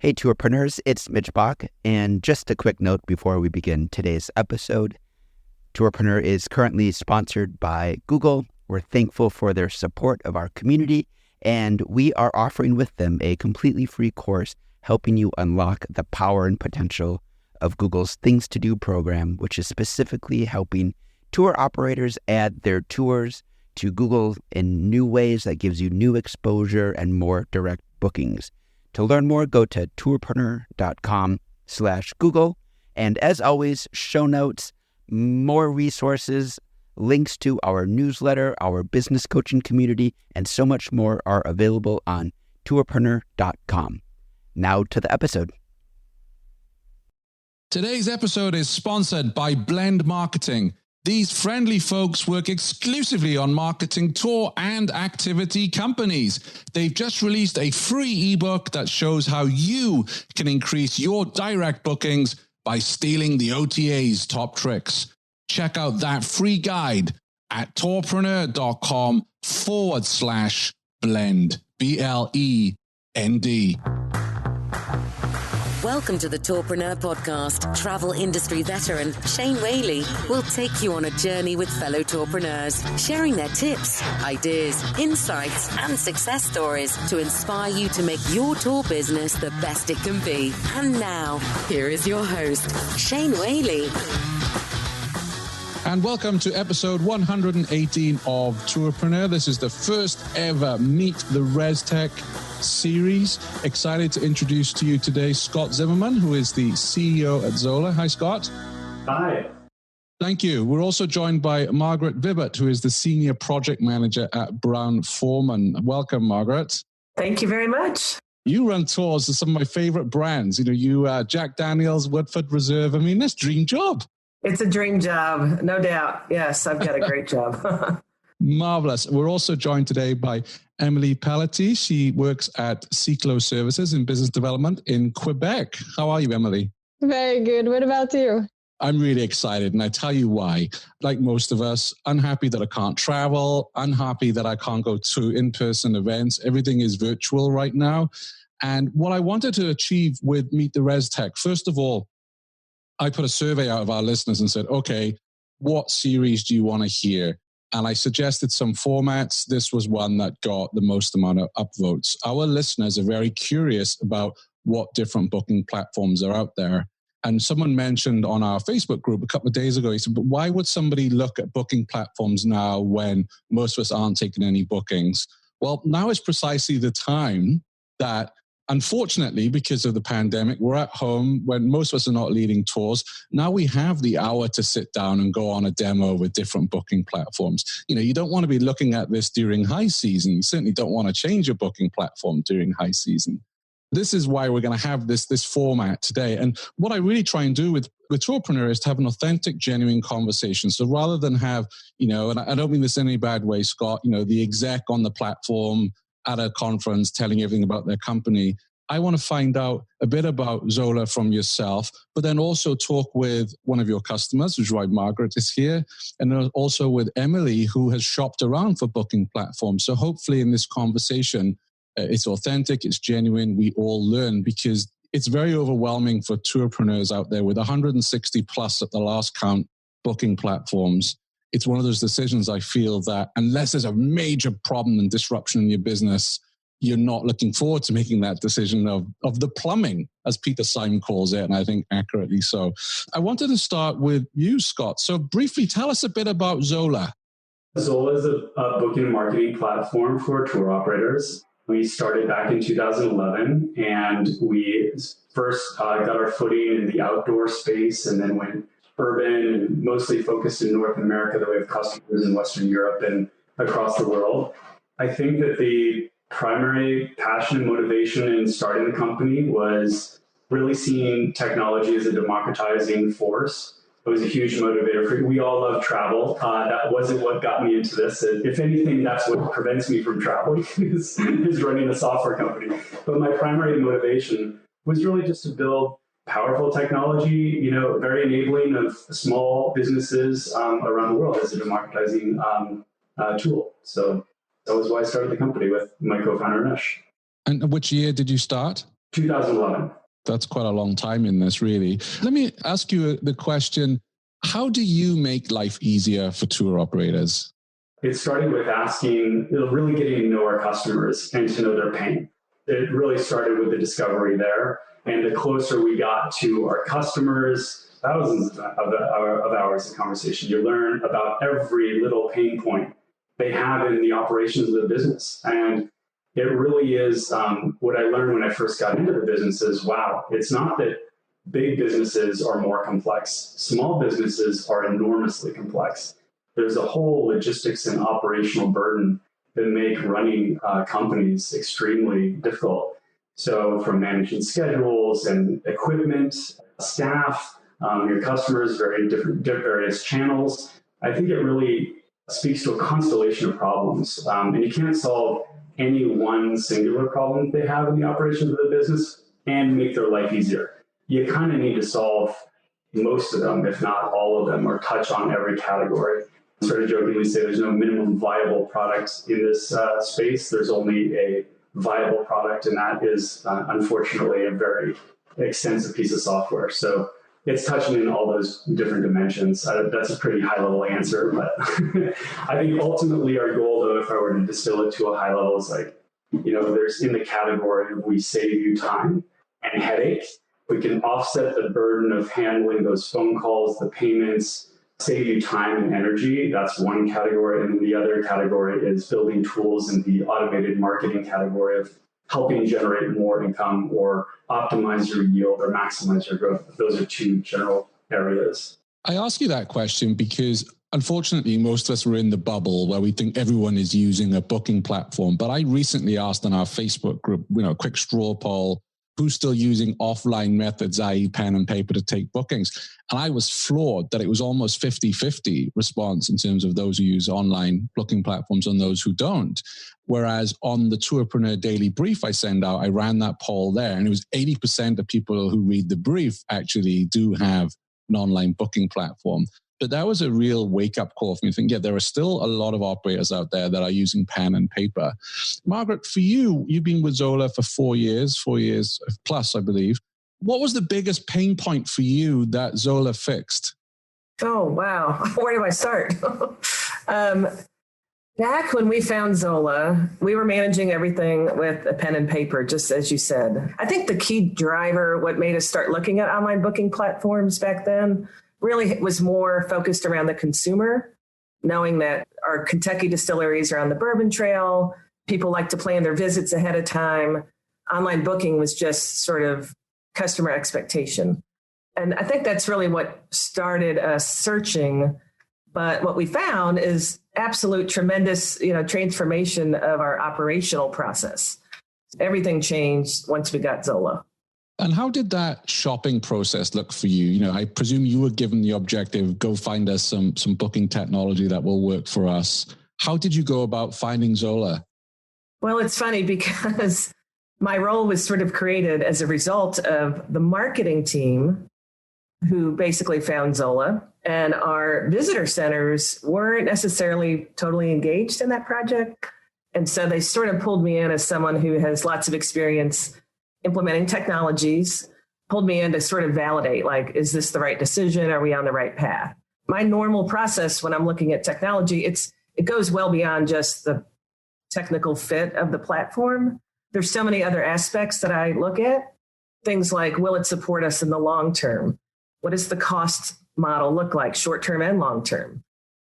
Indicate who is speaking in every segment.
Speaker 1: Hey, Tourpreneurs, it's Mitch Bach, and just a quick note before we begin today's episode. Tourpreneur is currently sponsored by Google. We're thankful for their support of our community, and we are offering with them a completely free course helping you unlock the power and potential of Google's Things to Do program, which is specifically helping tour operators add their tours to Google in new ways that gives you new exposure and more direct bookings. To learn more, go to tourpreneur.com/Google. And as always, show notes, more resources, links to our newsletter, our business coaching community, and so much more are available on tourpreneur.com. Now to the episode.
Speaker 2: Today's episode is sponsored by Blend Marketing. These friendly folks work exclusively on marketing tour and activity companies. They've just released a free ebook that shows how you can increase your direct bookings by stealing the OTA's top tricks. Check out that free guide at tourpreneur.com/blend, BLEND.
Speaker 3: Welcome to the Tourpreneur podcast. Travel industry veteran Shane Whaley will take you on a journey with fellow tourpreneurs, sharing their tips, ideas, insights, and success stories to inspire you to make your tour business the best it can be. And now, here is your host, Shane Whaley.
Speaker 2: And welcome to episode 118 of Tourpreneur. This is the first ever Meet the Restech series. Excited to introduce to you today Scott Zimmerman, who is the CEO at Xola. Hi, Scott.
Speaker 4: Hi.
Speaker 2: Thank you. We're also joined by Margaret Vibbert, who is the Senior Project Manager at Brown-Forman. Welcome, Margaret.
Speaker 5: Thank you very much.
Speaker 2: You run tours of some of my favorite brands. You Jack Daniels, Woodford Reserve. I mean, that's dream job.
Speaker 5: It's a dream job, no doubt. Yes, I've got a great job.
Speaker 2: Marvelous. We're also joined today by Emily Pelletier. She works at Cyclo Services in business development in Quebec. How are you, Emily?
Speaker 6: Very good. What about you?
Speaker 2: I'm really excited, and I tell you why. Like most of us, unhappy that I can't travel, unhappy that I can't go to in-person events. Everything is virtual right now. And what I wanted to achieve with Meet the Restech, first of all, I put a survey out of our listeners and said, okay, what series do you want to hear? And I suggested some formats. This was one that got the most amount of upvotes. Our listeners are very curious about what different booking platforms are out there. And someone mentioned on our Facebook group a couple of days ago, he said, but why would somebody look at booking platforms now when most of us aren't taking any bookings? Well, now is precisely the time that, unfortunately, because of the pandemic, we're at home when most of us are not leading tours. Now we have the hour to sit down and go on a demo with different booking platforms. You don't want to be looking at this during high season. You certainly don't want to change your booking platform during high season. This is why we're going to have this format today. And what I really try and do with Tourpreneur is to have an authentic, genuine conversation. So rather than have, and I don't mean this in any bad way, Scott, the exec on the platform at a conference telling everything about their company. I want to find out a bit about Xola from yourself, but then also talk with one of your customers, which is why Margaret is here, and then also with Emily, who has shopped around for booking platforms. So hopefully in this conversation, it's authentic, it's genuine, we all learn, because it's very overwhelming for tourpreneurs out there with 160 plus at the last count booking platforms. It's one of those decisions I feel that unless there's a major problem and disruption in your business, you're not looking forward to making that decision of the plumbing, as Peter Simon calls it, and I think accurately so. I wanted to start with you, Scott. So briefly, tell us a bit about Xola.
Speaker 4: Xola is a booking and marketing platform for tour operators. We started back in 2011, and we first got our footing in the outdoor space and then went urban and mostly focused in North America, though we have customers in Western Europe and across the world. I think that the primary passion and motivation in starting the company was really seeing technology as a democratizing force. It was a huge motivator for we all love travel. That wasn't what got me into this. If anything, that's what prevents me from traveling is running a software company. But my primary motivation was really just to build powerful technology, very enabling of small businesses around the world as a democratizing tool. So that was why I started the company with my co-founder, Nish.
Speaker 2: And which year did you start?
Speaker 4: 2011.
Speaker 2: That's quite a long time in this, really. Let me ask you the question, how do you make life easier for tour operators?
Speaker 4: It started with really getting to know our customers and to know their pain. It really started with the discovery there. And the closer we got to our customers, thousands of hours of conversation, you learn about every little pain point they have in the operations of the business. And it really is what I learned when I first got into the business is, wow, it's not that big businesses are more complex. Small businesses are enormously complex. There's a whole logistics and operational burden that make running companies extremely difficult. So from managing schedules and equipment, staff, your customers, various channels, I think it really speaks to a constellation of problems. And you can't solve any one singular problem they have in the operations of the business and make their life easier. You kind of need to solve most of them, if not all of them, or touch on every category. I sort of jokingly say there's no minimum viable product in this space. There's only a viable product, and that is unfortunately a very extensive piece of software. So it's touching in all those different dimensions. That's a pretty high-level answer, but I think ultimately our goal, though, if I were to distill it to a high level, is there's in the category of we save you time and headache. We can offset the burden of handling those phone calls, the payments, save you time and energy. That's one category. And then the other category is building tools in the automated marketing category of helping generate more income or optimize your yield or maximize your growth. Those are two general areas.
Speaker 2: I ask you that question because unfortunately, most of us are in the bubble where we think everyone is using a booking platform. But I recently asked on our Facebook group, a quick straw poll, who's still using offline methods, i.e. pen and paper to take bookings. And I was floored that it was almost 50-50 response in terms of those who use online booking platforms and those who don't. Whereas on the Tourpreneur daily brief I send out, I ran that poll there and it was 80% of people who read the brief actually do have an online booking platform. But that was a real wake-up call for me. I think, there are still a lot of operators out there that are using pen and paper. Margaret, for you, you've been with Xola for 4 years plus, I believe. What was the biggest pain point for you that Xola fixed?
Speaker 5: Oh, wow. Where do I start? Back when we found Xola, we were managing everything with a pen and paper, just as you said. I think the key driver, what made us start looking at online booking platforms back then, really was more focused around the consumer, knowing that our Kentucky distilleries are on the Bourbon Trail. People like to plan their visits ahead of time. Online booking was just sort of customer expectation. And I think that's really what started us searching. But what we found is absolute tremendous, transformation of our operational process. Everything changed once we got Xola.
Speaker 2: And how did that shopping process look for you? I presume you were given the objective, go find us some booking technology that will work for us. How did you go about finding Xola?
Speaker 5: Well, it's funny because my role was sort of created as a result of the marketing team who basically found Xola, and our visitor centers weren't necessarily totally engaged in that project. And so they sort of pulled me in as someone who has lots of experience implementing technologies, pulled me in to sort of validate, is this the right decision? Are we on the right path? My normal process when I'm looking at technology, it goes well beyond just the technical fit of the platform. There's so many other aspects that I look at. Things like, will it support us in the long term? What does the cost model look like, short term and long term?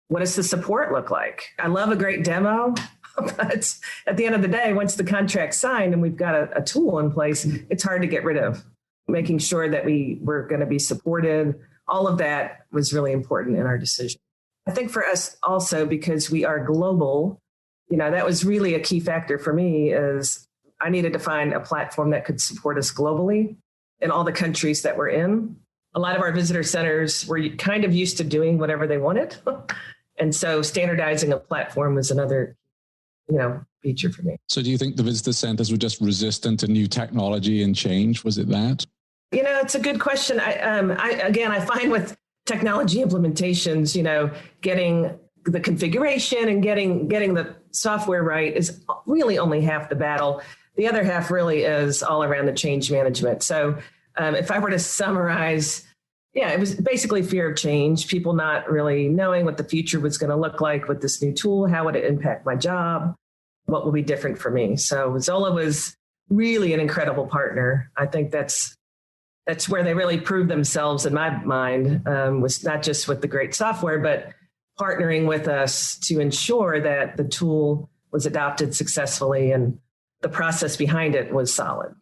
Speaker 5: What does the support look like? I love a great demo, but at the end of the day, once the contract's signed and we've got a tool in place, it's hard to get rid of. Making sure that we were going to be supported, all of that was really important in our decision. I think for us also, because we are global, that was really a key factor for me, is I needed to find a platform that could support us globally in all the countries that we're in. A lot of our visitor centers were kind of used to doing whatever they wanted. And so standardizing a platform was another, feature for me.
Speaker 2: So do you think the visitor centers were just resistant to new technology and change? Was it that?
Speaker 5: It's a good question. I find with technology implementations, getting the configuration and getting the software right is really only half the battle. the other half really is all around the change management. So if I were to summarize, it was basically fear of change, people not really knowing what the future was going to look like with this new tool. How would it impact my job? What will be different for me? So Xola was really an incredible partner. I think that's where they really proved themselves in my mind, was not just with the great software, but partnering with us to ensure that the tool was adopted successfully and the process behind it was solid.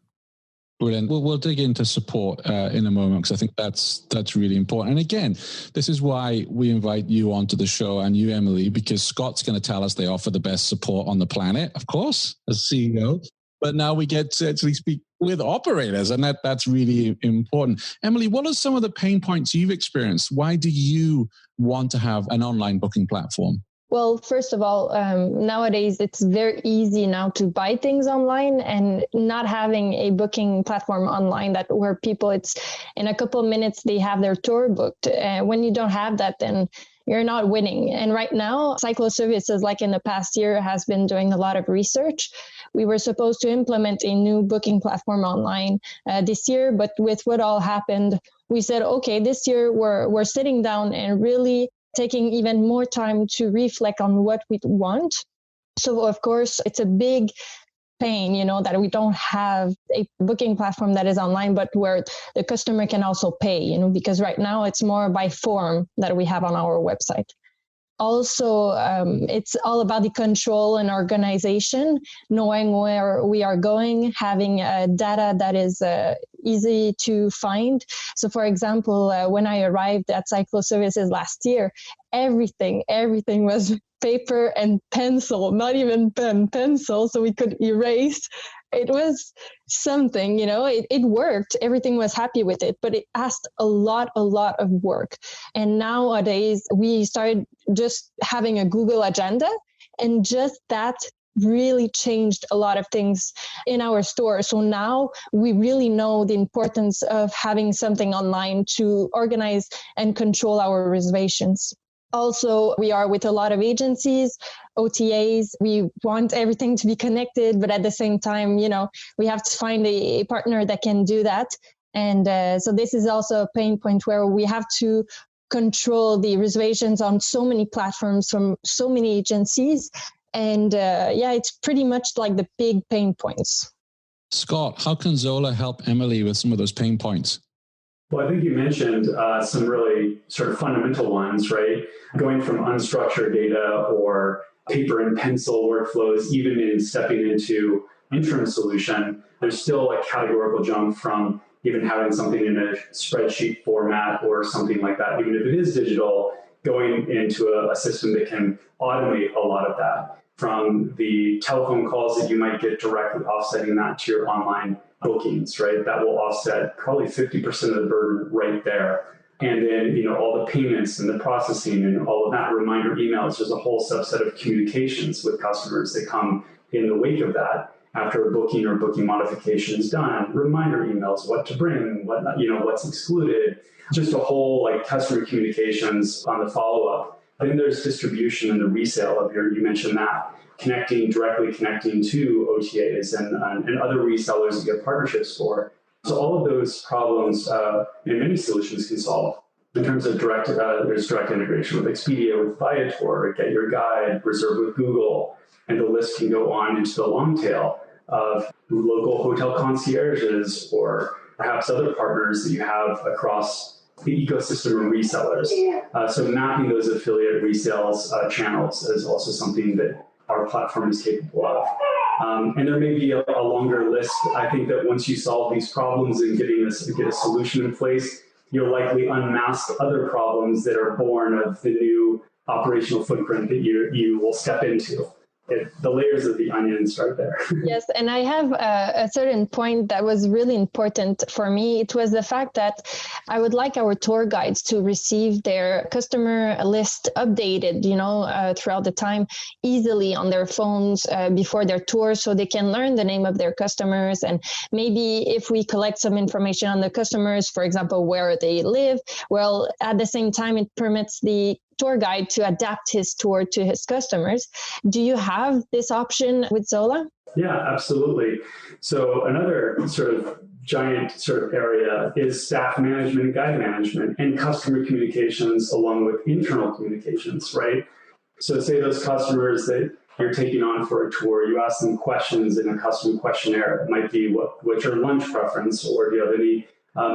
Speaker 2: Brilliant. We'll dig into support in a moment, because I think that's really important. And again, this is why we invite you onto the show, and you, Emily, because Scott's going to tell us they offer the best support on the planet, of course, as CEO. But now we get to actually speak with operators, and that's really important. Emily, what are some of the pain points you've experienced? Why do you want to have an online booking platform?
Speaker 6: Well, first of all, nowadays it's very easy now to buy things online, and not having a booking platform online where people, it's in a couple of minutes they have their tour booked. When you don't have that, then you're not winning. And right now, Cyclo Services, like in the past year, has been doing a lot of research. We were supposed to implement a new booking platform online this year, but with what all happened, we said, okay, this year we're sitting down and really taking even more time to reflect on what we want. So of course, it's a big pain, that we don't have a booking platform that is online, but where the customer can also pay, because right now it's more by form that we have on our website. Also, it's all about the control and organization, knowing where we are going, having data that is easy to find. So, for example, when I arrived at Cyclo Services last year, everything was paper and pencil, not even pen, pencil, so we could erase. It was something, it worked. Everything was happy with it, but it asked a lot of work. And nowadays we started just having a Google agenda, and just that really changed a lot of things in our store. So now we really know the importance of having something online to organize and control our reservations. Also, we are with a lot of agencies, OTAs. We want everything to be connected, but at the same time, we have to find a partner that can do that. And so this is also a pain point where we have to control the reservations on so many platforms from so many agencies. And it's pretty much like the big pain points.
Speaker 2: Scott, how can Xola help Emily with some of those pain points?
Speaker 4: Well, I think you mentioned some really sort of fundamental ones, right? Going from unstructured data or paper and pencil workflows, even in stepping into interim solution, there's still a categorical jump from even having something in a spreadsheet format or something like that, even if it is digital, going into a system that can automate a lot of that. From the telephone calls that you might get directly offsetting that to your online bookings, right? That will offset probably 50% of the burden right there. And then, all the payments and the processing and all of that, reminder emails, there's a whole subset of communications with customers that come in the wake of that after a booking or booking modification is done. Reminder emails, what to bring, what not, what's excluded, just a whole customer communications on the follow-up. Then there's distribution and the resale of you mentioned that, directly connecting to OTAs and other resellers that you have partnerships for. So all of those problems and many solutions can solve. In terms of there's direct integration with Expedia, with Viator, Get Your Guide, Reserve with Google, and the list can go on into the long tail of local hotel concierges or perhaps other partners that you have across the ecosystem of resellers. So mapping those affiliate resales channels is also something that our platform is capable of. And there may be a longer list. I think that once you solve these problems and get a solution in place, you'll likely unmask other problems that are born of the new operational footprint that you will step into. The layers of the onion start there.
Speaker 6: Yes, and I have a certain point that was really important for me. It was the fact that I would like our tour guides to receive their customer list updated, throughout the time, easily on their phones before their tour, so they can learn the name of their customers. And maybe if we collect some information on the customers, for example, where they live, well, at the same time, it permits the tour guide to adapt his tour to his customers. Do you have this option with Xola?
Speaker 4: Yeah, absolutely. So another sort of giant sort of area is staff management and guide management and customer communications along with internal communications, right? So say those customers that you're taking on for a tour, you ask them questions in a custom questionnaire. It might be what's your lunch preference, or do you have any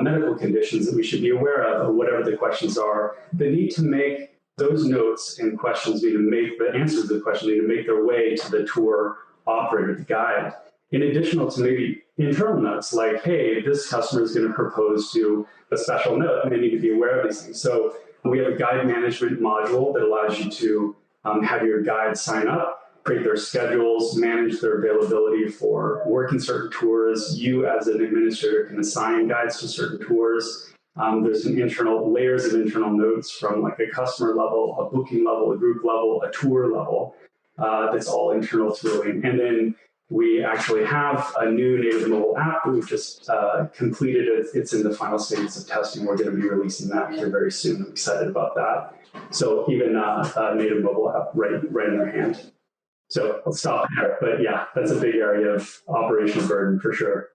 Speaker 4: medical conditions that we should be aware of, or whatever the questions are. They need to make those notes and questions, need to make the answers to the question, need to make their way to the tour operator, the guide. In addition to maybe internal notes like, hey, this customer is going to propose to a special note, and they need to be aware of these things. So we have a guide management module that allows you to have your guides sign up, create their schedules, manage their availability for working certain tours. You as an administrator can assign guides to certain tours. There's some layers of internal notes from like a customer level, a booking level, a group level, a tour level. That's all internal tooling. And then we actually have a new native mobile app that we've just completed. It's in the final stages of testing. We're going to be releasing that here very soon. I'm excited about that. So even a native mobile app right in their hand. So I'll stop there. But yeah, that's a big area of operational burden for sure.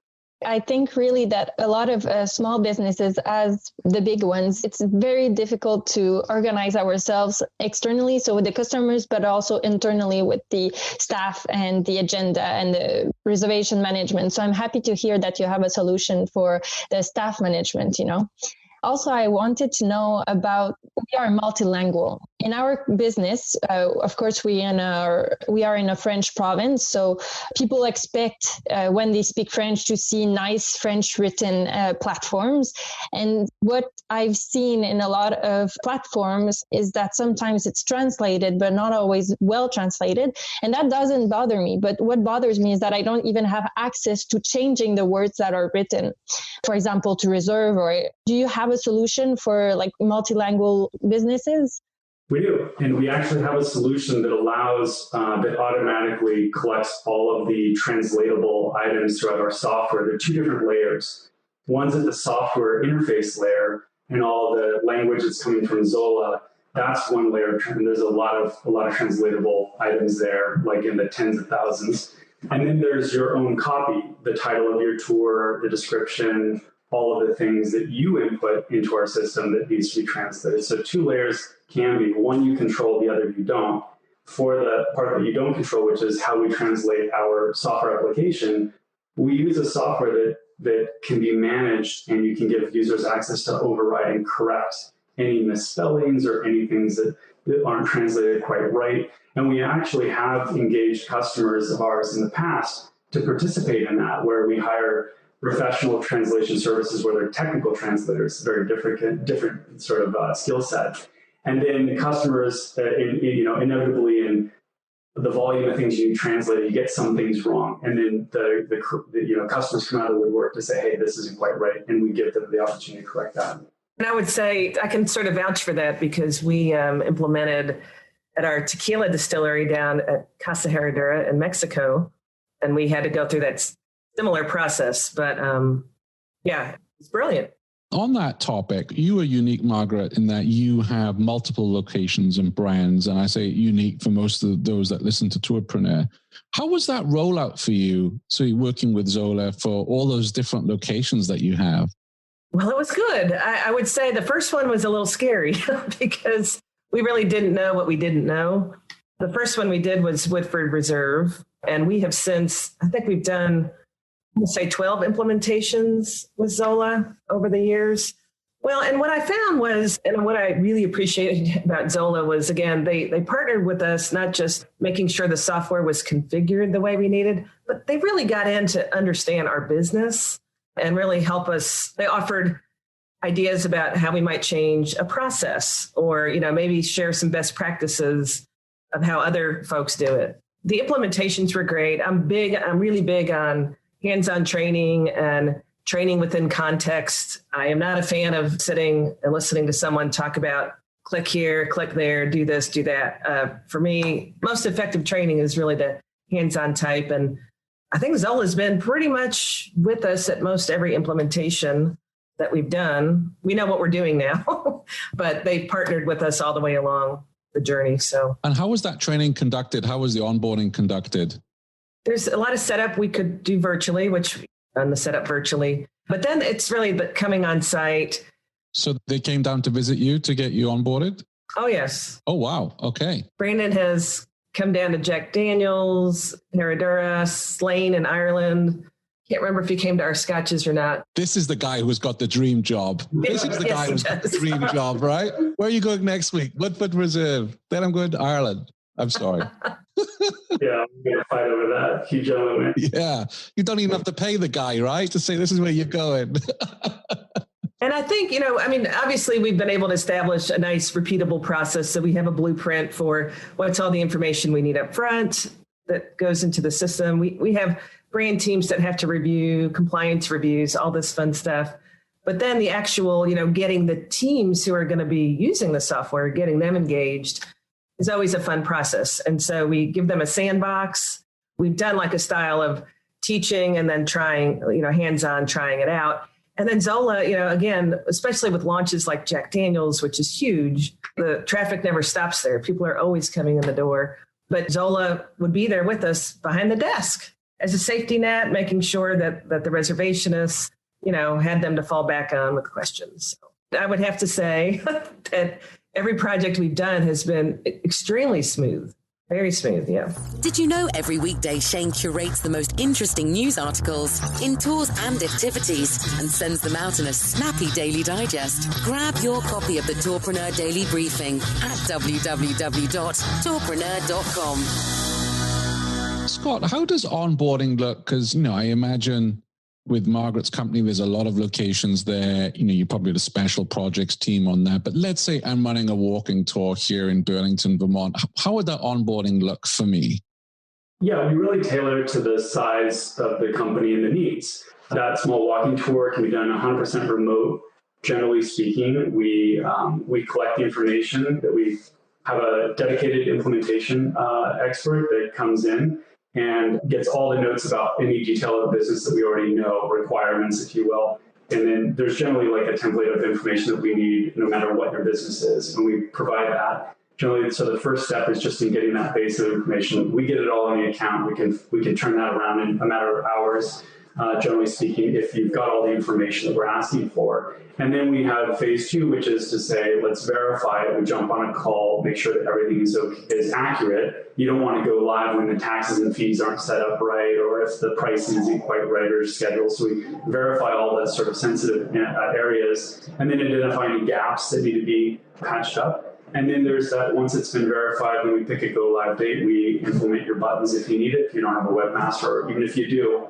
Speaker 6: I think really that a lot of small businesses, as the big ones, it's very difficult to organize ourselves externally, so with the customers, but also internally with the staff and the agenda and the reservation management. So I'm happy to hear that you have a solution for the staff management, Also, I wanted to know about, we are multilingual. In our business, of course, we are in a French province, so people expect when they speak French to see nice French written platforms. And what I've seen in a lot of platforms is that sometimes it's translated, but not always well translated. And that doesn't bother me. But what bothers me is that I don't even have access to changing the words that are written, for example, to reserve. Or do you have a solution for like multilingual businesses?
Speaker 4: We do. And we actually have a solution that allows, that automatically collects all of the translatable items throughout our software. There are two different layers. One's at the software interface layer, and all the language that's coming from Xola. That's one layer. And there's a lot of translatable items there, like in the tens of thousands. And then there's your own copy, the title of your tour, the description, all of the things that you input into our system that needs to be translated. So two layers can be. One you control, the other you don't. For the part that you don't control, which is how we translate our software application, we use a software that can be managed, and you can give users access to override and correct any misspellings or any things that aren't translated quite right. And we actually have engaged customers of ours in the past to participate in that, where we hire professional translation services where they're technical translators, very different sort of skill set. And then customers, inevitably in the volume of things you translate, you get some things wrong. And then the customers come out of the woodwork to say, hey, this isn't quite right. And we give them the opportunity to correct that.
Speaker 5: And I would say I can sort of vouch for that because we implemented at our tequila distillery down at Casa Herradura in Mexico, and we had to go through that similar process, but it's brilliant.
Speaker 2: On that topic, you are unique, Margaret, in that you have multiple locations and brands, and I say unique for most of those that listen to Tourpreneur. How was that rollout for you? So you're working with Xola for all those different locations that you have.
Speaker 5: Well, it was good. I would say the first one was a little scary because we really didn't know what we didn't know. The first one we did was Woodford Reserve, and we have since, I think we've done, say 12 implementations with Xola over the years. Well, and what I found was, and what I really appreciated about Xola was, again, they partnered with us, not just making sure the software was configured the way we needed, but they really got in to understand our business and really help us. They offered ideas about how we might change a process or, maybe share some best practices of how other folks do it. The implementations were great. I'm really big on hands-on training and training within context. I am not a fan of sitting and listening to someone talk about click here, click there, do this, do that. For me, most effective training is really the hands-on type. And I think Xola has been pretty much with us at most every implementation. that we've done. We know what we're doing now, but they partnered with us all the way along the journey. So,
Speaker 2: and how was that training conducted? How was the onboarding conducted?
Speaker 5: There's a lot of setup we could do virtually, which we've done the setup virtually, but then it's really coming on site.
Speaker 2: So they came down to visit you to get you onboarded?
Speaker 5: Oh, yes.
Speaker 2: Oh, wow. Okay.
Speaker 5: Brandon has come down to Jack Daniels, Herradura, Slane in Ireland. Can't remember if he came to our scotches or not.
Speaker 2: This is the guy who's got the dream job. This is the guy who's got the dream job, right? Where are you going next week? Woodford Reserve. Then I'm going to Ireland. I'm sorry.
Speaker 4: Yeah, I'm going to fight over that. Huge element.
Speaker 2: Yeah. You don't even have to pay the guy, right? To say this is where you're going.
Speaker 5: And I think, obviously we've been able to establish a nice repeatable process. So we have a blueprint for what's all the information we need up front that goes into the system. We have brand teams that have to review compliance reviews, all this fun stuff. But then the actual, getting the teams who are going to be using the software, getting them engaged is always a fun process. And so we give them a sandbox. We've done like a style of teaching and then trying, hands-on, trying it out. And then Xola, again, especially with launches like Jack Daniels, which is huge, the traffic never stops there. People are always coming in the door. But Xola would be there with us behind the desk as a safety net, making sure that the reservationists, had them to fall back on with questions. So I would have to say that every project we've done has been extremely smooth. Very smooth, yeah.
Speaker 3: Did you know every weekday Shane curates the most interesting news articles in tours and activities and sends them out in a snappy daily digest? Grab your copy of the Tourpreneur Daily Briefing at www.tourpreneur.com.
Speaker 2: Scott, how does onboarding look? Because, I imagine with Margaret's company, there's a lot of locations there. You probably had a special projects team on that. But let's say I'm running a walking tour here in Burlington, Vermont. How would that onboarding look for me?
Speaker 4: Yeah, we really tailor it to the size of the company and the needs. That small walking tour can be done 100% remote. Generally speaking, we collect the information that we have a dedicated implementation expert that comes in and gets all the notes about any detail of the business that we already know, requirements, if you will. And then there's generally like a template of information that we need no matter what your business is, and we provide that. Generally, so the first step is just in getting that base of information. We get it all on the account. We can turn that around in a matter of hours, generally speaking, if you've got all the information that we're asking for. And then we have phase 2, which is to say, let's verify it. We jump on a call, make sure that everything is accurate. You don't want to go live when the taxes and fees aren't set up right, or if the pricing isn't quite right or scheduled. So we verify all the sort of sensitive areas, and then identify any gaps that need to be patched up. And then there's that, once it's been verified, when we pick a go live date, we implement your buttons if you need it. If you don't have a webmaster, or even if you do,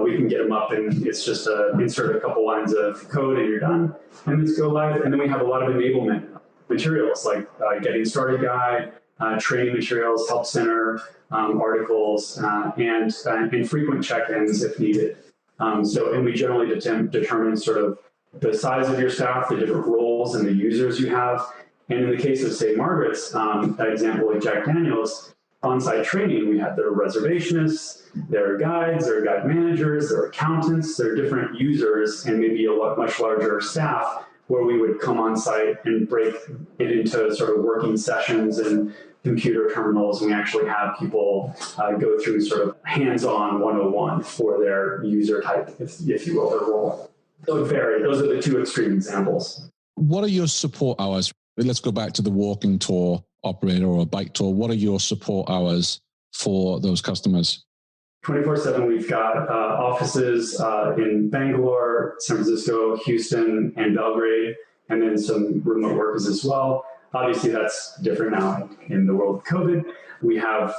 Speaker 4: we can get them up, and it's just insert a couple lines of code and you're done. And let's go live. And then we have a lot of enablement materials like getting started guide, training materials, help center, articles, and frequent check-ins if needed. And we generally determine sort of the size of your staff, the different roles and the users you have. And in the case of, say, Margaret's example like Jack Daniels, on-site training, we had their reservationists, their guides, their guide managers, their accountants, their different users, and maybe a much larger staff where we would come on site and break it into sort of working sessions and computer terminals. And we actually have people go through sort of hands-on 101 for their user type, if you will, their role. So it varied. Those are the two extreme examples.
Speaker 2: What are your support hours? Let's go back to the walking tour operator or a bike tour. What are your support hours for those customers?
Speaker 4: 24/7, we've got offices in Bangalore, San Francisco, Houston, and Belgrade, and then some remote workers as well. Obviously, that's different now in the world of COVID. We have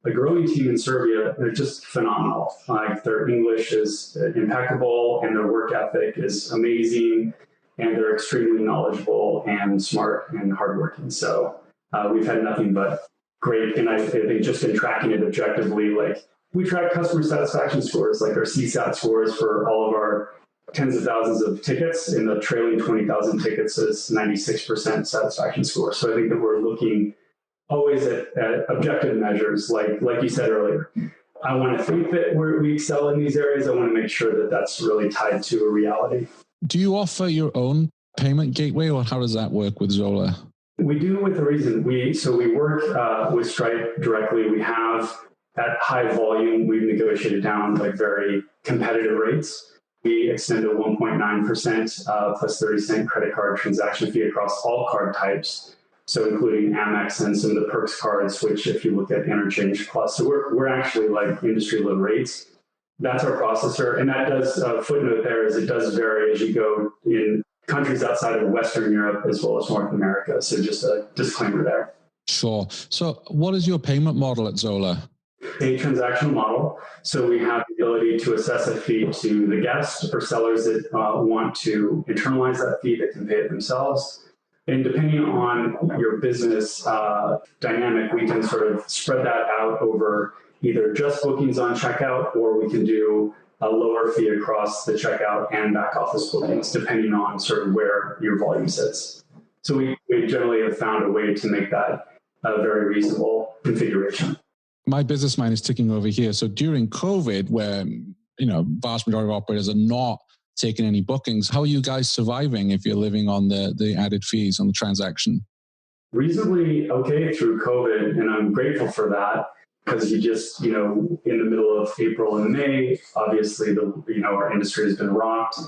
Speaker 4: a growing team in Serbia. They're just phenomenal. Like, their English is impeccable, and their work ethic is amazing, and they're extremely knowledgeable and smart and hardworking. So we've had nothing but great, and I think just in tracking it objectively, like, we track customer satisfaction scores, like our CSAT scores for all of our tens of thousands of tickets. In the trailing 20,000 tickets is 96% satisfaction score. So I think that we're looking always at objective measures, like you said earlier. I want to think that we excel in these areas. I want to make sure that that's really tied to a reality.
Speaker 2: Do you offer your own payment gateway, or how does that work with Xola?
Speaker 4: We do with a reason. We work with Stripe directly. We have at high volume, we've negotiated down like very competitive rates. We extend a 1.9% plus 30-cent credit card transaction fee across all card types. So including Amex and some of the Perks cards, which if you look at Interchange Plus, so we're actually like industry low rates. That's our processor. And that does, footnote there is it does vary as you go in countries outside of Western Europe as well as North America. So just a disclaimer there.
Speaker 2: Sure. So what is your payment model at Xola?
Speaker 4: A transactional model. So we have the ability to assess a fee to the guest or sellers that want to internalize that fee that can pay it themselves. And depending on your business dynamic, we can sort of spread that out over either just bookings on checkout, or we can do a lower fee across the checkout and back office bookings, depending on sort of where your volume sits. So we generally have found a way to make that a very reasonable configuration.
Speaker 2: My business mind is ticking over here. So during COVID, where vast majority of operators are not taking any bookings, how are you guys surviving if you're living on the added fees on the transaction?
Speaker 4: Reasonably okay through COVID, and I'm grateful for that because you just, in the middle of April and May, obviously our industry has been rocked.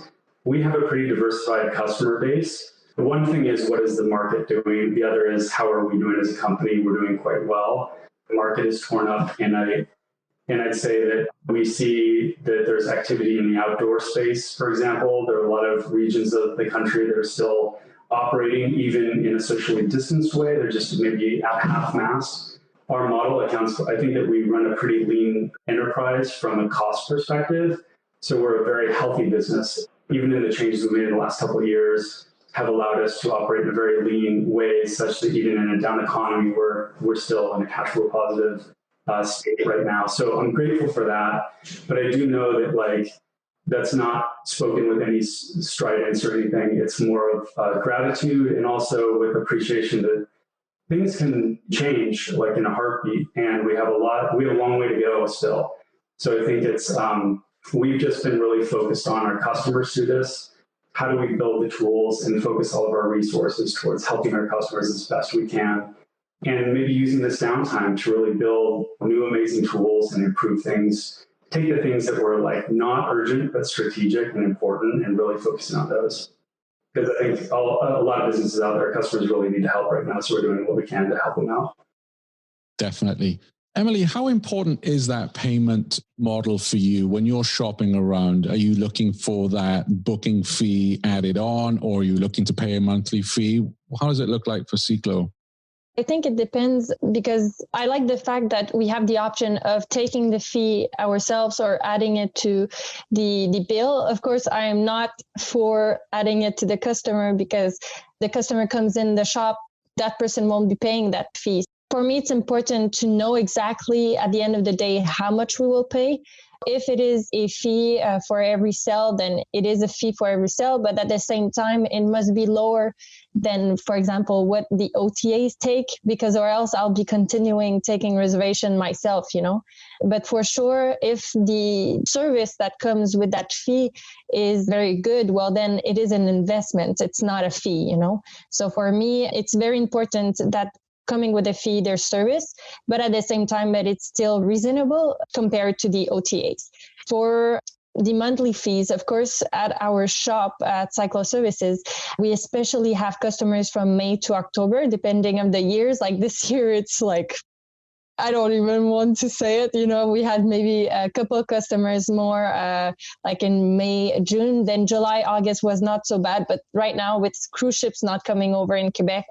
Speaker 4: We have a pretty diversified customer base. The one thing is, what is the market doing? The other is, how are we doing as a company? We're doing quite well. The market is torn up, and I'd say that we see that there's activity in the outdoor space, for example. There are a lot of regions of the country that are still operating, even in a socially distanced way. They're just maybe at half-mast. Our model accounts for, I think that we run a pretty lean enterprise from a cost perspective. So we're a very healthy business. Even in the changes we made in the last couple of years have allowed us to operate in a very lean way, such that even in a down economy, we're still in a cash flow positive state right now. So I'm grateful for that. But I do know that that's not spoken with any stridence or anything. It's more of gratitude and also with appreciation that things can change like in a heartbeat, and we have a long way to go still. So I think it's we've just been really focused on our customers through this. How do we build the tools and focus all of our resources towards helping our customers as best we can, and maybe using this downtime to really build new amazing tools and improve things. Take the things that were not urgent but strategic and important, and really focusing on those. Because I think a lot of businesses out there, customers really need help right now. So we're doing what we can to help them out.
Speaker 2: Definitely. Emily, how important is that payment model for you when you're shopping around? Are you looking for that booking fee added on, or are you looking to pay a monthly fee? How does it look like for Ciclo?
Speaker 6: I think it depends, because I like the fact that we have the option of taking the fee ourselves or adding it to the bill. Of course, I am not for adding it to the customer, because the customer comes in the shop, that person won't be paying that fee. For me, it's important to know exactly at the end of the day how much we will pay. If it is a fee for every sale, then it is a fee for every sale. But at the same time, it must be lower than, for example, what the OTAs take, because or else I'll be continuing taking reservation myself, But for sure, if the service that comes with that fee is very good, well, then it is an investment. It's not a fee, So for me, it's very important that coming with a fee, their service, but at the same time that it's still reasonable compared to the OTAs. For the monthly fees, of course, at our shop at Cyclo Services, we especially have customers from May to October, depending on the years. Like this year, it's I don't even want to say it. We had maybe a couple of customers more in May, June. Then July, August was not so bad. But right now, with cruise ships not coming over in Quebec,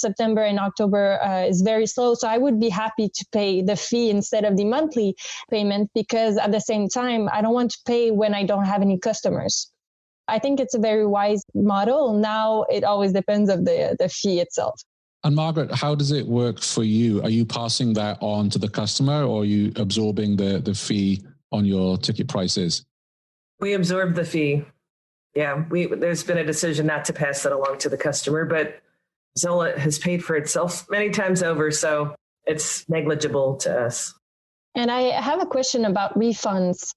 Speaker 6: September and October is very slow. So I would be happy to pay the fee instead of the monthly payment, because at the same time, I don't want to pay when I don't have any customers. I think it's a very wise model. Now, it always depends on the fee itself.
Speaker 2: And Margaret, how does it work for you? Are you passing that on to the customer, or are you absorbing the fee on your ticket prices?
Speaker 5: We absorb the fee. Yeah, there's been a decision not to pass that along to the customer, but Xola has paid for itself many times over, so it's negligible to us.
Speaker 6: And I have a question about refunds.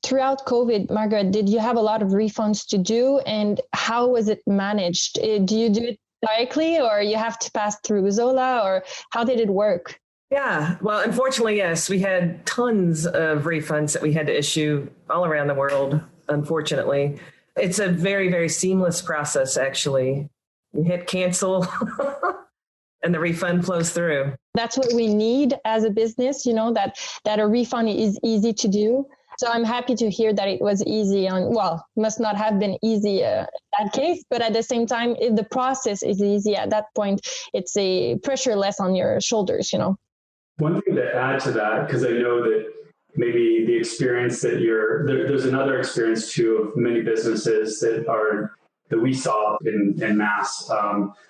Speaker 6: throughout COVID, Margaret, did you have a lot of refunds to do, and how was it managed? Do you do it directly, or you have to pass through Xola, or how did it work?
Speaker 5: Yeah, well, unfortunately, yes, we had tons of refunds that we had to issue all around the world, unfortunately. It's a very, very seamless process, actually. You hit cancel and the refund flows through.
Speaker 6: That's what we need as a business, that a refund is easy to do. So I'm happy to hear that it was easy must not have been easy in that case, but at the same time, if the process is easy at that point, it's a pressure less on your shoulders,
Speaker 4: One thing to add to that, because I know that maybe the experience that there's another experience too of many businesses that we saw in mass.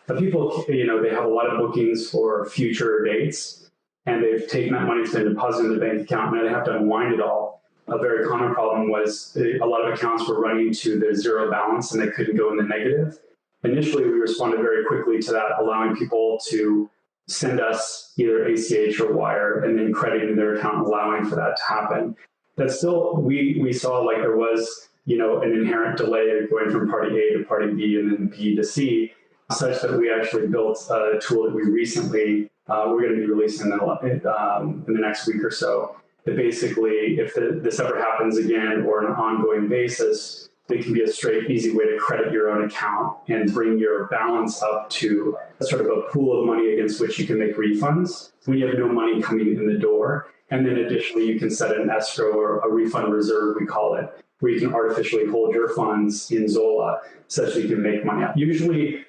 Speaker 4: But people, they have a lot of bookings for future dates, and they've taken that money, it's been deposited in the bank account, and now they have to unwind it all. A very common problem was a lot of accounts were running to the zero balance and they couldn't go in the negative. Initially, we responded very quickly to that, allowing people to send us either ACH or wire and then crediting their account, allowing for that to happen. That still, we saw like there was, an inherent delay going from party A to party B and then B to C, such that we actually built a tool that we recently, we're going to be releasing in the next week or so, that basically, if this ever happens again or on an ongoing basis, it can be a straight, easy way to credit your own account and bring your balance up to sort of a pool of money against which you can make refunds when you have no money coming in the door. And then additionally, you can set an escrow or a refund reserve, we call it, where you can artificially hold your funds in Xola such that you can make money out. Usually,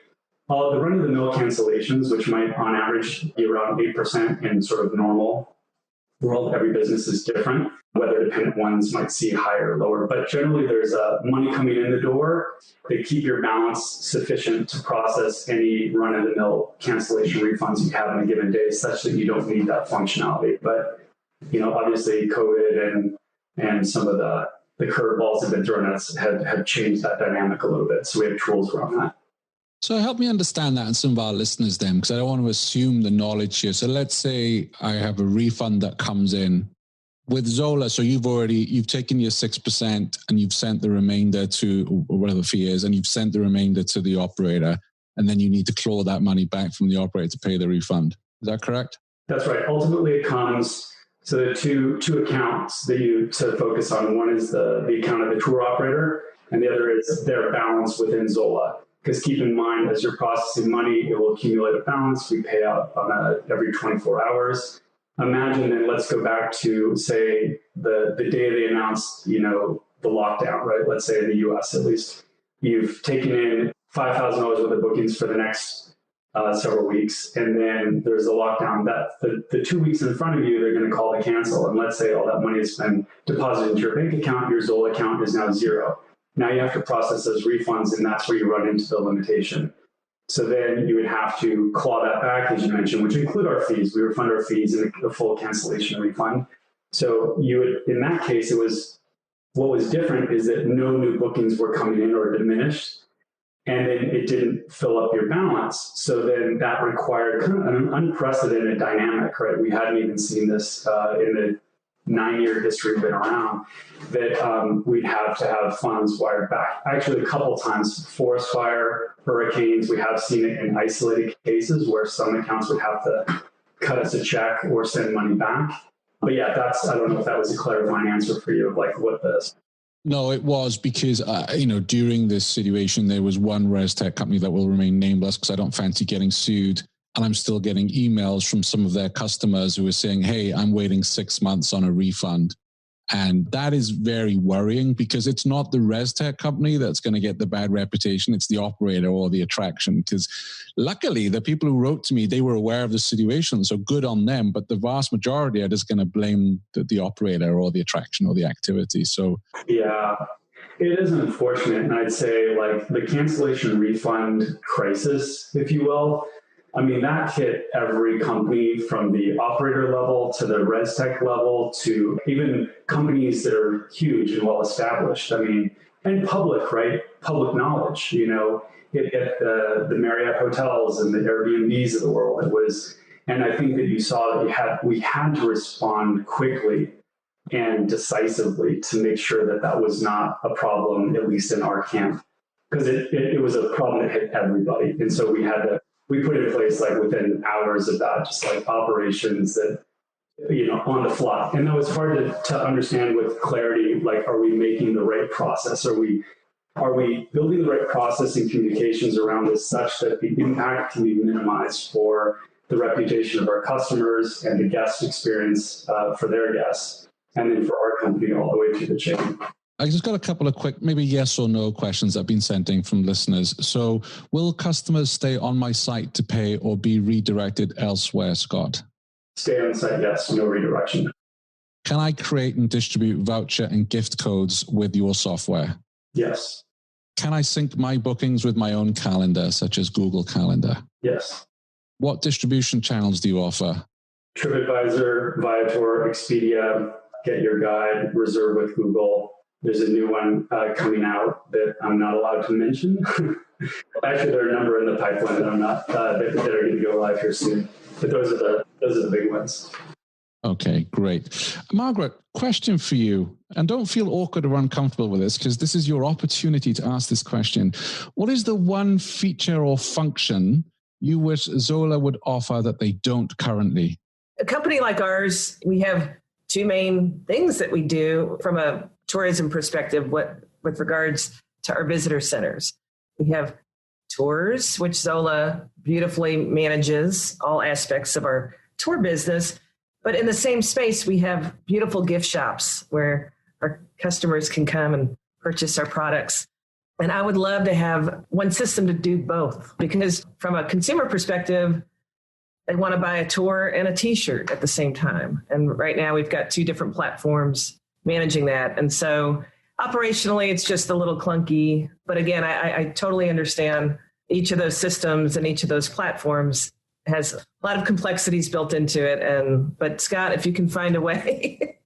Speaker 4: the run-of-the-mill cancellations, which might on average be around 8% in sort of normal world, every business is different. Weather dependent ones might see higher or lower, but generally there's money coming in the door. They keep your balance sufficient to process any run-of-the-mill cancellation refunds you have in a given day, such that you don't need that functionality. But obviously COVID and some of the curveballs have been thrown at us have changed that dynamic a little bit. So we have tools around that.
Speaker 2: So help me understand that and some of our listeners then, because I don't want to assume the knowledge here. So let's say I have a refund that comes in with Xola. So you've taken your 6% and you've sent the remainder to, or whatever the fee is, and you've sent the remainder to the operator, and then you need to claw that money back from the operator to pay the refund. Is that correct?
Speaker 4: That's right. Ultimately, it comes, so there are two accounts that you to focus on. One is the account of the tour operator, and the other is their balance within Xola. Because keep in mind, as you're processing money, it will accumulate a balance. We pay out on every 24 hours. Imagine then, let's go back to, say, the day they announced, the lockdown, right? Let's say in the US, at least. You've taken in $5,000 worth of bookings for the next several weeks, and then there's a lockdown. That the 2 weeks in front of you, they're going to call to cancel. And let's say all that money has been deposited into your bank account. Your Xola account is now zero. Now you have to process those refunds, and that's where you run into the limitation. So then you would have to claw that back, as you mentioned, which include our fees. We refund our fees and a full cancellation refund. So you would, in that case, what was different is that no new bookings were coming in or diminished, and then it didn't fill up your balance. So then that required kind of an unprecedented dynamic, right? We hadn't even seen this in the 9-year history we've been around, that we'd have to have funds wired back. Actually, a couple times, forest fire, hurricanes, we have seen it in isolated cases where some accounts would have to cut us a check or send money back. But yeah, I don't know if that was a clarifying answer for you of like what this.
Speaker 2: No, it was because, during this situation, there was one Restech company that will remain nameless because I don't fancy getting sued. And I'm still getting emails from some of their customers who are saying, hey, I'm waiting 6 months on a refund. And that is very worrying because it's not the Restech company that's going to get the bad reputation. It's the operator or the attraction. Because luckily, the people who wrote to me, they were aware of the situation. So good on them. But the vast majority are just going to blame the operator or the attraction or the activity. So
Speaker 4: yeah, it is unfortunate. And I'd say like the cancellation refund crisis, if you will, I mean, that hit every company from the operator level to the Restech level to even companies that are huge and well-established. I mean, and public, right? Public knowledge, it hit the Marriott hotels and the Airbnbs of the world. And I think that you saw that we had to respond quickly and decisively to make sure that that was not a problem, at least in our camp, because it was a problem that hit everybody. And so we put in place, like within hours of that, just like operations that, on the fly. And that was hard to understand with clarity, like, are we making the right process? Are we building the right process and communications around this such that the impact can be minimized for the reputation of our customers and the guest experience for their guests, and then for our company all the way through the chain?
Speaker 2: I just got a couple of quick, maybe yes or no questions that have been sent in from listeners. So will customers stay on my site to pay or be redirected elsewhere, Scott?
Speaker 4: Stay on the site, yes, no redirection.
Speaker 2: Can I create and distribute voucher and gift codes with your software?
Speaker 4: Yes.
Speaker 2: Can I sync my bookings with my own calendar, such as Google Calendar?
Speaker 4: Yes.
Speaker 2: What distribution channels do you offer?
Speaker 4: TripAdvisor, Viator, Expedia, Get Your Guide, Reserve with Google. There's a new one coming out that I'm not allowed to mention. Actually, there are a number in the pipeline that I'm not that are going to go live here soon. But those are the big ones.
Speaker 2: Okay, great. Margaret, question for you. And don't feel awkward or uncomfortable with this, because this is your opportunity to ask this question. What is the one feature or function you wish Xola would offer that they don't currently?
Speaker 5: A company like ours, we have two main things that we do from a tourism perspective with regards to our visitor centers. We have tours, which Xola beautifully manages all aspects of our tour business. But in the same space, we have beautiful gift shops where our customers can come and purchase our products. And I would love to have one system to do both, because from a consumer perspective, they want to buy a tour and a t-shirt at the same time. And right now we've got two different platforms managing that. And so operationally, it's just a little clunky. But again, I totally understand each of those systems and each of those platforms has a lot of complexities built into it. But Scott, if you can find a way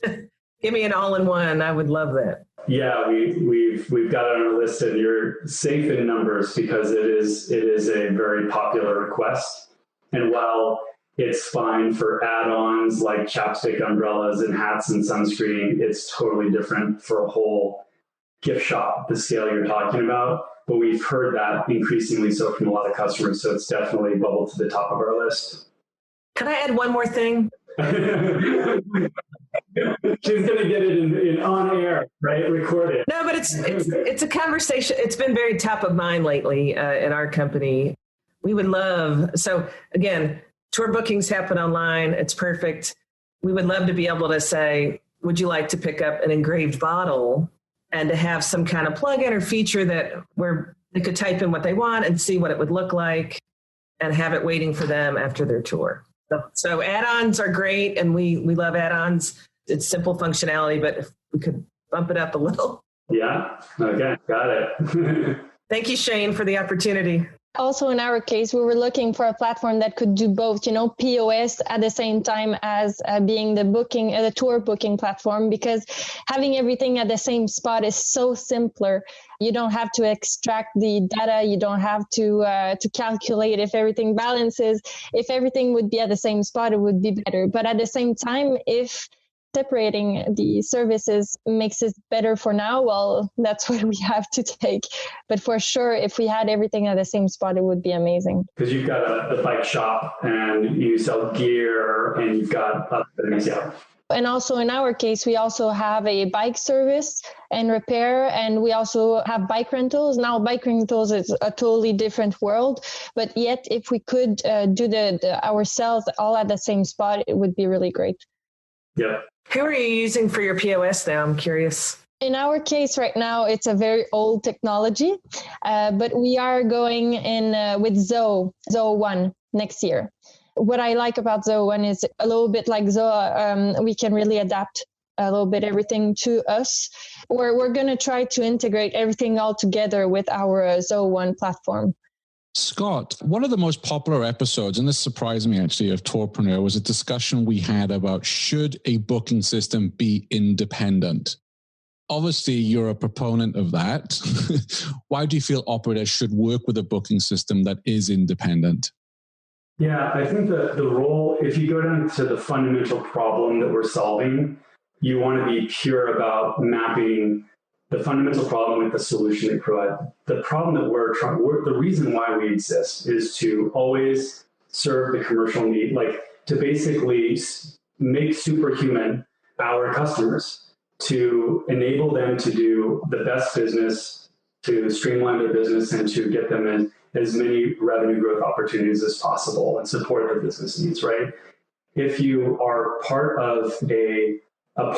Speaker 5: to give me an all-in-one, I would love that.
Speaker 4: Yeah, we've got it on our list, and you're safe in numbers because it is a very popular request. And while it's fine for add-ons like chapstick, umbrellas, and hats and sunscreen, it's totally different for a whole gift shop, the scale you're talking about. But we've heard that increasingly so from a lot of customers, so it's definitely bubbled to the top of our list.
Speaker 5: Can I add one more thing?
Speaker 4: She's going to get it in on air, right? Recorded.
Speaker 5: No, but it's a conversation. It's been very top of mind lately in our company. We would love, so again, tour bookings happen online. It's perfect. We would love to be able to say, would you like to pick up an engraved bottle, and to have some kind of plug-in or feature that where they could type in what they want and see what it would look like and have it waiting for them after their tour. So add-ons are great, and we love add-ons. It's simple functionality, but if we could bump it up a little.
Speaker 4: Yeah, okay, got it.
Speaker 5: Thank you, Shane, for the opportunity.
Speaker 6: Also, in our case, we were looking for a platform that could do both, POS at the same time as being the tour booking platform, because having everything at the same spot is so simpler. You don't have to extract the data. You don't have to calculate if everything balances. If everything would be at the same spot, it would be better. But at the same time, if separating the services makes it better for now, well, that's what we have to take. But for sure, if we had everything at the same spot, it would be amazing.
Speaker 4: Because you've got the bike shop and you sell gear and you've got other things, yeah.
Speaker 6: And also in our case, we also have a bike service and repair, and we also have bike rentals. Now, bike rentals is a totally different world, but yet if we could do the ourselves all at the same spot, it would be really great.
Speaker 4: Yeah.
Speaker 5: Who are you using for your POS now? I'm curious.
Speaker 6: In our case right now, it's a very old technology, but we are going in with Zoho 1 next year. What I like about Zoho 1 is a little bit like Xola, we can really adapt a little bit everything to us. We're going to try to integrate everything all together with our Zoho 1 platform.
Speaker 2: Scott, one of the most popular episodes, and this surprised me actually, of Tourpreneur was a discussion we had about should a booking system be independent? Obviously, you're a proponent of that. Why do you feel operators should work with a booking system that is independent?
Speaker 4: Yeah, I think the role, if you go down to the fundamental problem that we're solving, you want to be pure about mapping the fundamental problem with the solution they provide. The problem that the reason why we exist is to always serve the commercial need, like to basically make superhuman our customers, to enable them to do the best business, to streamline their business, and to get them in as many revenue growth opportunities as possible and support their business needs, right? If you are part of a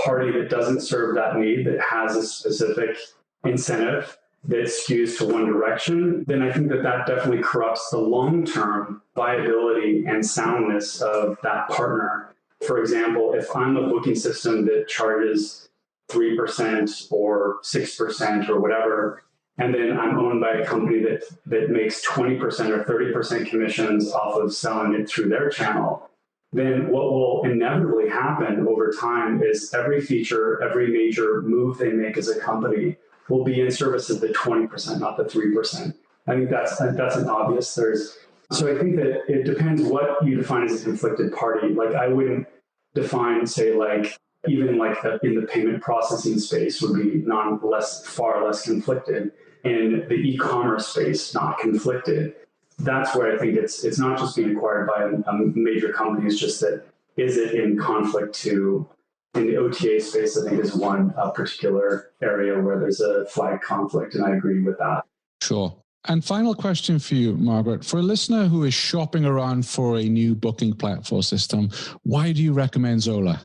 Speaker 4: party that doesn't serve that need, that has a specific incentive that skews to one direction, then I think that definitely corrupts the long-term viability and soundness of that partner. For example, if I'm a booking system that charges 3% or 6% or whatever, and then I'm owned by a company that makes 20% or 30% commissions off of selling it through their channel, then what will inevitably happen over time is every feature, every major move they make as a company will be in service of the 20%, not the 3%. I think that's an obvious. So I think that it depends what you define as a conflicted party. Like I wouldn't define, say, like even like in the payment processing space would be far less conflicted. In the e-commerce space, not conflicted. That's where I think it's not just being acquired by a major company. It's just that is it in conflict in the OTA space, I think is one particular area where there's a flag conflict, and I agree with that.
Speaker 2: Sure. And final question for you, Margaret. For a listener who is shopping around for a new booking platform system, why do you recommend Xola?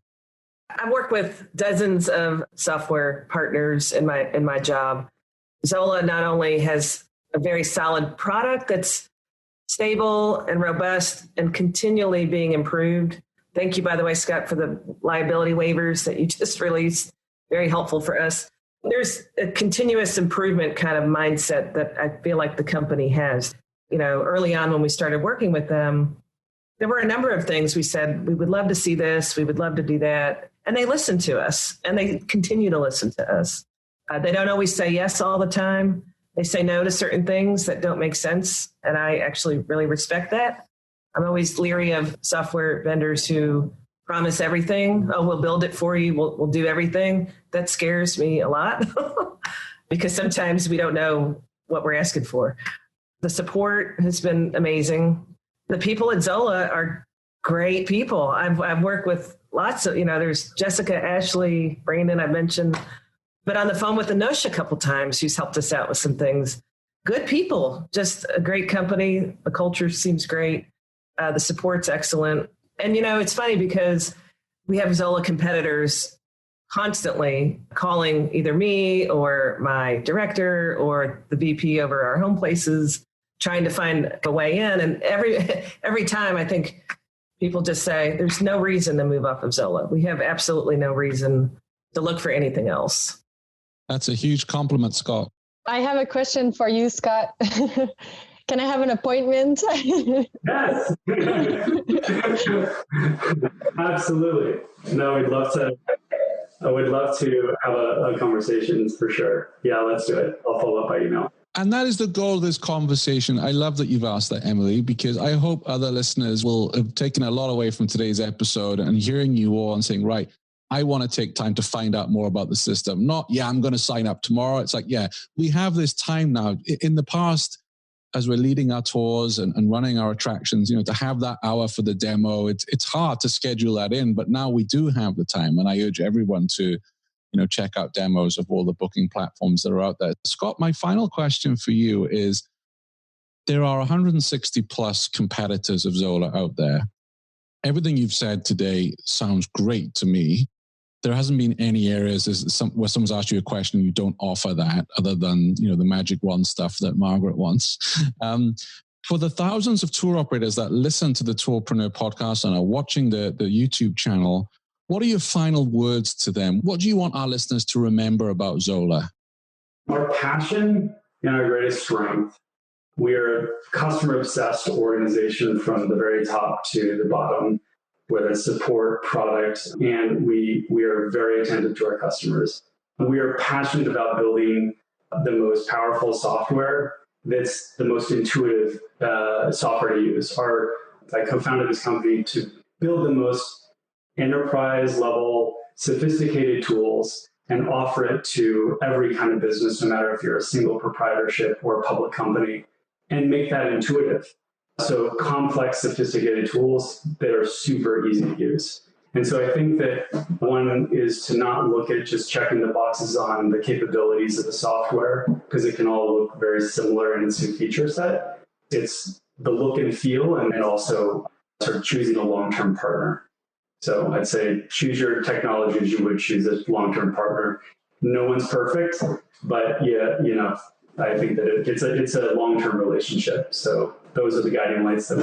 Speaker 5: I work with dozens of software partners in my job. Xola not only has a very solid product that's stable and robust and continually being improved. Thank you, by the way, Scott, for the liability waivers that you just released. Very helpful for us. There's a continuous improvement kind of mindset that I feel like the company has. You know, early on when we started working with them, there were a number of things we said, we would love to see this, we would love to do that. And they listened to us, and they continue to listen to us. They don't always say yes all the time. They say no to certain things that don't make sense. And I actually really respect that. I'm always leery of software vendors who promise everything. Oh, we'll build it for you. We'll do everything. That scares me a lot because sometimes we don't know what we're asking for. The support has been amazing. The people at Xola are great people. I've worked with lots of, there's Jessica, Ashley, Brandon, I mentioned, but on the phone with Anosha a couple times, who's helped us out with some things. Good people, just a great company. The culture seems great. The support's excellent. And, it's funny because we have Xola competitors constantly calling either me or my director or the VP over our home places, trying to find a way in. And every time I think people just say, there's no reason to move off of Xola. We have absolutely no reason to look for anything else.
Speaker 2: That's a huge compliment, Scott.
Speaker 6: I have a question for you, Scott. Can I have an appointment?
Speaker 4: Yes. Absolutely. No, I would love to have a conversation for sure. Yeah, let's do it. I'll follow up by email.
Speaker 2: And that is the goal of this conversation. I love that you've asked that, Emily, because I hope other listeners will have taken a lot away from today's episode and hearing you all and saying, right, I want to take time to find out more about the system. Not, I'm going to sign up tomorrow. It's like, we have this time now. In the past, as we're leading our tours and running our attractions, to have that hour for the demo, it's hard to schedule that in, but now we do have the time. And I urge everyone to, check out demos of all the booking platforms that are out there. Scott, my final question for you is, there are 160 plus competitors of Xola out there. Everything you've said today sounds great to me. There hasn't been any areas where someone's asked you a question, you don't offer that other than, the magic wand stuff that Margaret wants. For the thousands of tour operators that listen to the Tourpreneur podcast and are watching the YouTube channel, what are your final words to them? What do you want our listeners to remember about Xola?
Speaker 4: Our passion and our greatest strength. We are a customer-obsessed organization from the very top to the bottom, whether it's support, product, and we are very attentive to our customers. We are passionate about building the most powerful software that's the most intuitive software to use. I co-founded this company to build the most enterprise-level sophisticated tools and offer it to every kind of business, no matter if you're a single proprietorship or a public company, and make that intuitive. So complex, sophisticated tools that are super easy to use. And so I think that one is to not look at just checking the boxes on the capabilities of the software, because it can all look very similar in its new feature set. It's the look and feel, and also sort of choosing a long-term partner. So I'd say choose your technology as you would choose a long-term partner. No one's perfect, but yeah, I think that it's a long-term relationship. So those are the guiding lights that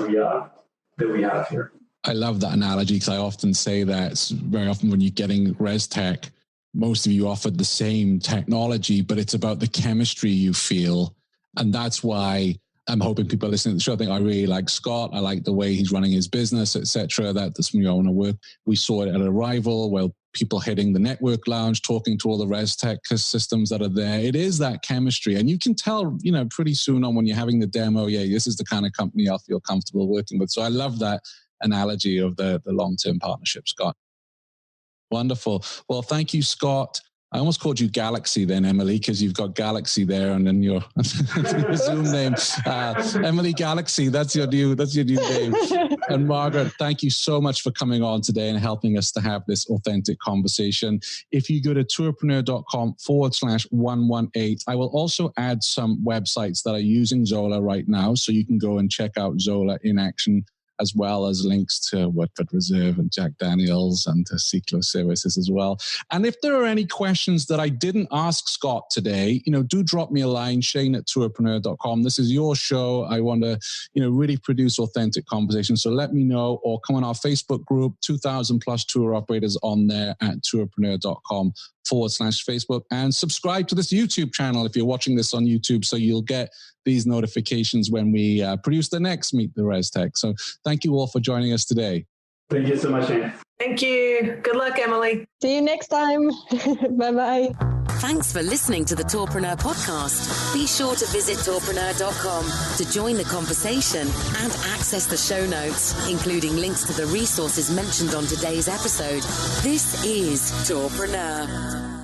Speaker 4: we have here.
Speaker 2: I love that analogy, because I often say that very often when you're getting Restech, most of you offered the same technology, but it's about the chemistry you feel. And that's why I'm hoping people listening to the show think I really like Scott. I like the way he's running his business, etc. That's when you want to work. We saw it at Arrival, where people hitting the network lounge, talking to all the Restech systems that are there. It is that chemistry. And you can tell, pretty soon on when you're having the demo, this is the kind of company I'll feel comfortable working with. So I love that analogy of the long-term partnership, Scott. Wonderful. Well, thank you, Scott. I almost called you Galaxy then, Emily, because you've got Galaxy there, and then your Zoom name, Emily Galaxy. That's your new name. And Margaret, thank you so much for coming on today and helping us to have this authentic conversation. If you go to tourpreneur.com/118, I will also add some websites that are using Xola right now, so you can go and check out Xola in action, as well as links to Woodford Reserve and Jack Daniels and to Ciclo Services as well. And if there are any questions that I didn't ask Scott today, do drop me a line, shane@tourpreneur.com. This is your show. I want to, really produce authentic conversation. So let me know, or come on our Facebook group, 2,000 plus tour operators on there at tourpreneur.com/Facebook, and subscribe to this YouTube channel if you're watching this on YouTube, so you'll get these notifications when we produce the next Meet the Restech. So thank you all for joining us today.
Speaker 4: Thank you so much, Shane.
Speaker 5: Thank you. Good luck, Emily.
Speaker 6: See you next time. Bye-bye.
Speaker 3: Thanks for listening to the Tourpreneur podcast. Be sure to visit tourpreneur.com to join the conversation and access the show notes, including links to the resources mentioned on today's episode. This is Tourpreneur.